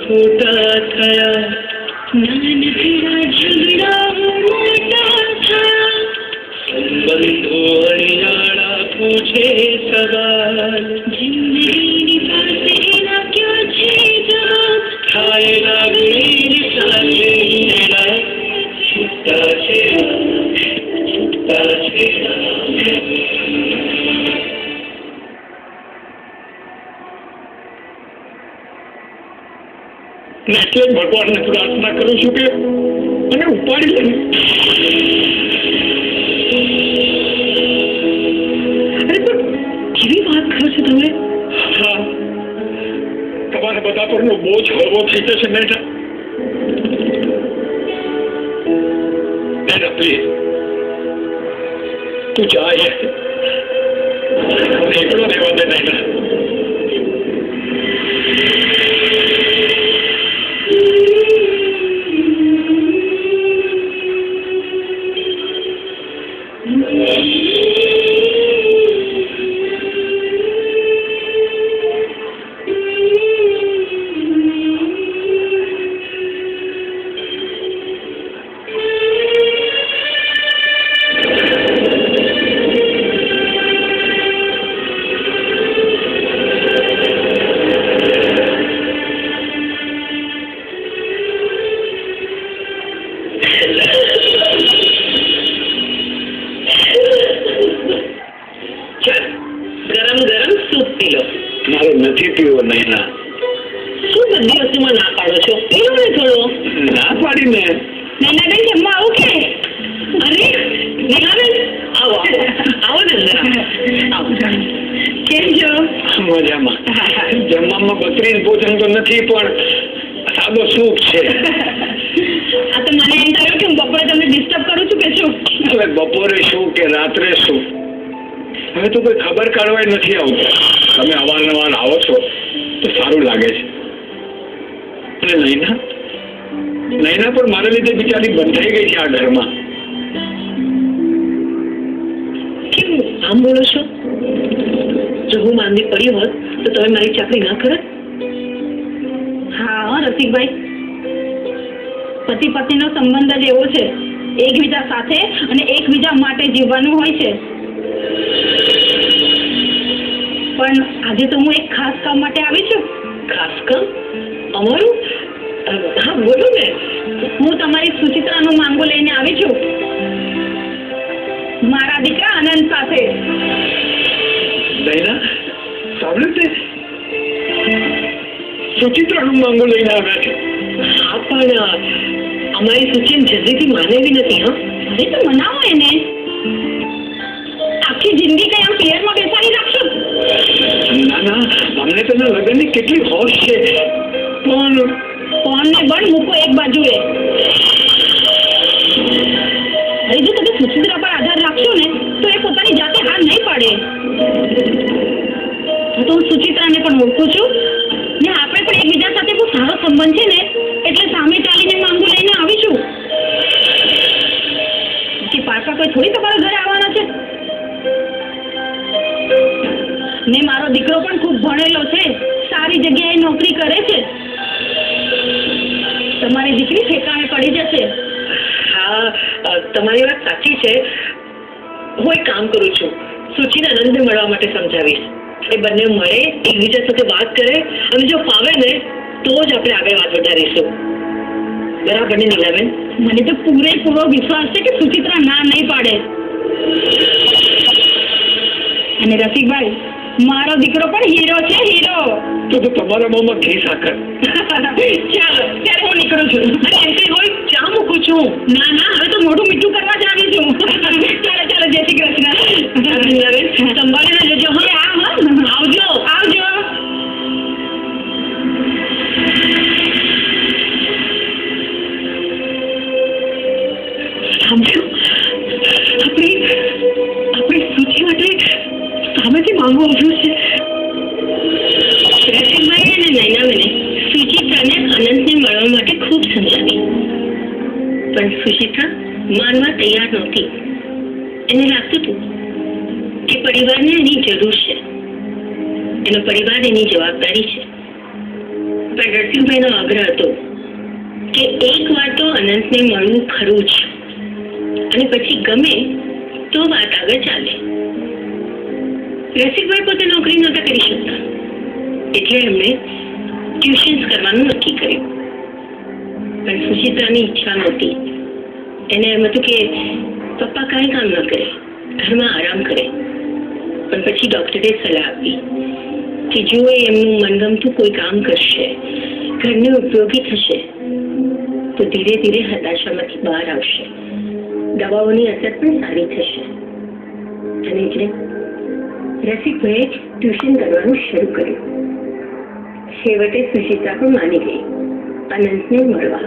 ખોટા થયા, નાનકડા ઝઘડા મોટા થયા, સંબંધો અણિયાળા પૂછે સવાલ, જિંદગીની પાસે ક્યાં છે જવાબ, થાય લાગણી સાથે મેળા, છૂટા છે છૂટા છે. એટલે ભગવાનને પ્રાર્થના કરું છું કે મને ઉપાડી લે. કેવી વાત કરો છો તમે? હા, તમારા બધા પરનો બોજ હળવો થઈ જશે. નૈના પ્લીઝ તું જાય, એકલો રહેવા દે. નૈના નથી પીવો. નૈના શું બધી વસ્તુમાં ના પાડો છો? પીવો ને થોડો. ના પાડી ને. નૈના બેન જમવા આવું કે? અરે નીલાબેન આવો આવો ને અંદર આવો. કેમ છો? મજામાં. જમવામાં બકરી ભોજન તો નથી પણ સાદો સૂપ છે. આ તો મને એમ થયું કે હું બપોરે તમને ડિસ્ટર્બ કરું છું કે શું? હવે બપોરે શું કે રાત્રે શું, હવે તો કોઈ ખબર કાઢવા નથી આવતા. તમે અવારનવાર આવો છો તો સારું લાગે છે. અને નૈના પણ મારા લીધે બિચારી બંધાઈ ગઈ છે આ ઘરમાં. કેમ આમ બોલો છો? જો હું માંદી પડી હોત તો તમે મારી ચાકરી ના કરત? હા રસિકભાઈ, પતિ પત્નીનો સંબંધ જ એવો છે, એકબીજા સાથે અને એકબીજા માટે જીવવાનું હોય છે. પણ આજે તો હું એક ખાસ કામ માટે આવી છું. ખાસ કામ? અમારું? હા બોલો ને. હું તમારી સુચિત્રાનો માંગો લઈને આવી છું, મારા દીકરા આનંદ સાથે. નૈના સાંભળ્યું તે? સુચિત્રાનો માંગો લઈને આવ્યા છે? હા પણ અમારી સુચિ જલ્દીથી માને એવી નથી. હા અરે તો મનાવો એને. આખી જિંદગી કઈ આમ પિયરમાં બેસાડી રાખશો? ના અમને તેના લગ્નની કેટલી હોશ છે. પણ ફોનને બંધ મૂકો એક બાજુએ. અરે જો તમે સુચિત્રા પર આધાર રાખશો ને તો એ પોતાની જાતે હાર નહીં પાડે. તો હું સુચિત્રાને પણ ઓળખું છું ને આપણે પણ એકબીજા સાથે બહુ સારો સંબંધ છે ને એટલે સામે ચાલીને માંગુ લઈને આવીશું. કે પાછા કોઈ થોડી તમારા ઘરે આવવાના છે. ને મારો દીકરો પણ ખૂબ ભણેલો છે, સારી જગ્યાએ નોકરી કરે છે. તમારી દીકરી ઠેકાણે પડી જશે. હા તમારી વાત સાચી છે. હું એક કામ કરું છું, સુચિને આનંદને મળવા માટે સમજાવીશ. એ બંને મળે, એકબીજા સાથે વાત કરે અને જો ફાવે ને તો જ આપણે આગળ વાત વધારીશું. બરાબર ને નીલાબેન? મને તો પૂરેપૂરો વિશ્વાસ છે કે સુચિત્રા ના નહીં પાડે. અને રસિકભાઈ, મારો દીકરો પણ હીરો છે, હીરો. તો તમારા મોંમાં ઘી સાકર. ચાલો ત્યારે હું નીકળું છું. અને એમ કઈ હોય ચા મૂકું છું. ના હવે તો મોઢું મીઠું કરવા જ આવી છું. ચાલો જય શ્રી કૃષ્ણ. સંભાળીને જજો. હા આવજો આવજો. સમજ્યું? આપણી સૂચિ માટે સામેથી માંગવું આવ્યું છે. રસિકભાઈ અને નૈનાબેને સુચિત્રાને આનંદને મળવા માટે ખૂબ સમજાવી, પણ સુચિત્રા માનવા તૈયાર નહોતી. એને લાગતું હતું કે પરિવારને એની જરૂર છે, એનો પરિવાર એની જવાબદારી છે. પણ રસિકભાઈનો આગ્રહ હતો કે એક વાર તો અનંતને મળવું ખરું જ, અને પછી ગમે તો વાત આગળ ચાલે. રસિકભાઈ પોતે નોકરી નહોતા કરી શકતા, એટલે એમણે ટ્યુશન્સ કરવાનું નક્કી કર્યું. પણ સુચિત્રાની ઈચ્છા નહોતી. એને એમ હતું કે પપ્પા કાંઈ કામ ન કરે, ઘરમાં આરામ કરે. પણ પછી ડોક્ટરે સલાહ આપી કે જો એમનું મનગમતું કોઈ કામ કરશે, ઘરને ઉપયોગી થશે, તો ધીરે ધીરે હતાશામાંથી બહાર આવશે, દવાઓની અસર પણ સારી થશે. અને એટલે રસિકભાઈએ ટ્યુશન કરવાનું શરૂ કર્યું. છેવટે સુચિત્રા પણ માની ગઈ અનંતને મળવા.